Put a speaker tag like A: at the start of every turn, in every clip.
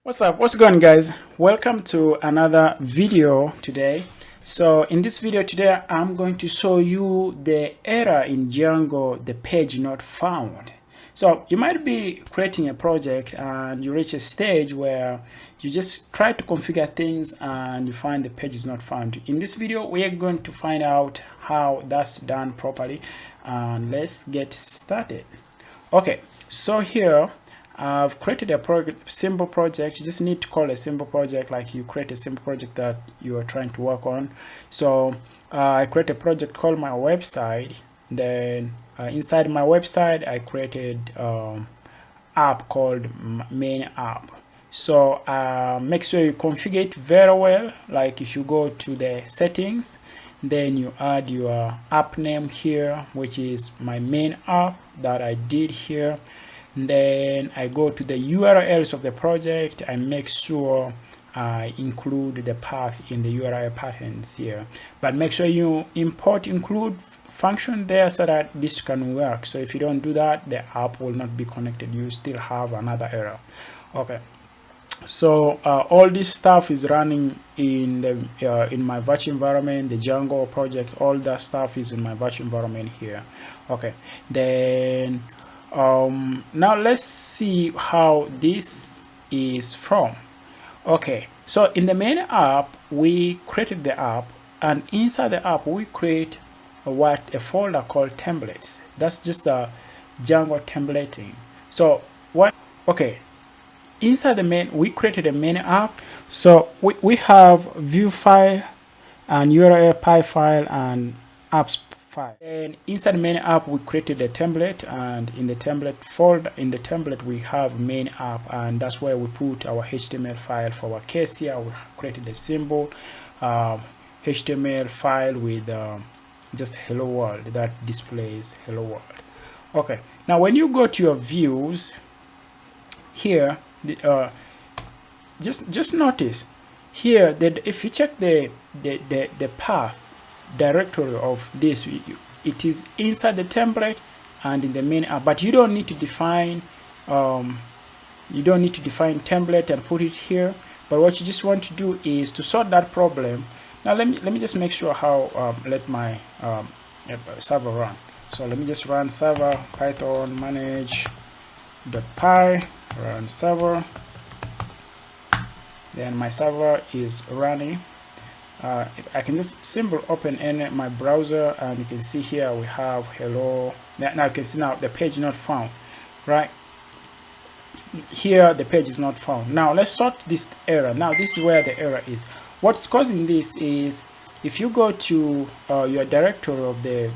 A: What's up, what's going on, guys? Welcome to another video today. So in this video today I'm going to show you the error in Django, the page not found. So you might be creating a project and you reach a stage where you just try to configure things and you find the page is not found. In this video we are going to find out how that's done properly, and let's get started. Okay, so here I've created a simple project. You just need to call a simple project like you create a simple project that you are trying to work on. So I create a project called my website. Then inside my website I created app called main app. So make sure you configure it very well. Like if you go to the settings, then you add your app name here, which is my main app that I did here. Then I go to the URLs of the project. I make sure I include the path in the URL patterns here, but make sure you import include function there so that this can work. So if you don't do that, the app will not be connected. You still have another error. Okay, so all this stuff is running in the in my virtual environment, the Django project. All that stuff is in my virtual environment here. Okay, then now let's see how this is from. Okay, so in the main app we created the app, and inside the app we create a folder called templates. That's just the Django templating. So what? Okay, inside the main we created a main app. So we have view file and URL py file and apps file. And inside the main app we created a template, and in the template folder, in the template we have main app, and that's where we put our HTML file. For our case here we created a simple HTML file with just hello world that displays hello world. Okay, now when you go to your views here, just notice here that if you check the path directory of this, it is inside the template and in the main app, but you don't need to define template and put it here. But what you just want to do is to sort that problem. Now let me just make sure how let my server run. So let me just run server python manage.py run server. Then my server is running. I can just simply open in my browser, and you can see here we have hello. Now you can see now the page not found, right? Here the page is not found. Now let's sort this error. Now this is where the error is. What's causing this is if you go to your directory of the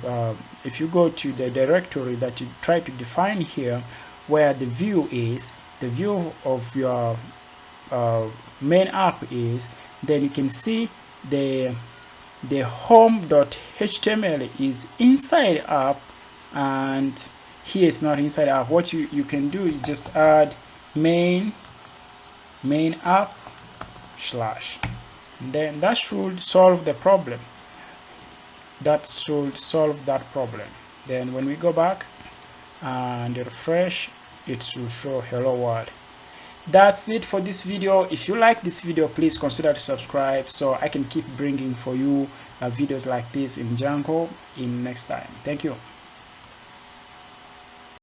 A: if you go to the directory that you try to define here, where the view is, the view of your main app is, then you can see the home.html is inside app, and here is not inside app. What you can do is just add main app / then that should solve the problem. That should solve that problem. Then when we go back and refresh, it should show hello world. That's it for this video. If you like this video, please consider to subscribe so I can keep bringing for you videos like this in Django in next time. Thank you.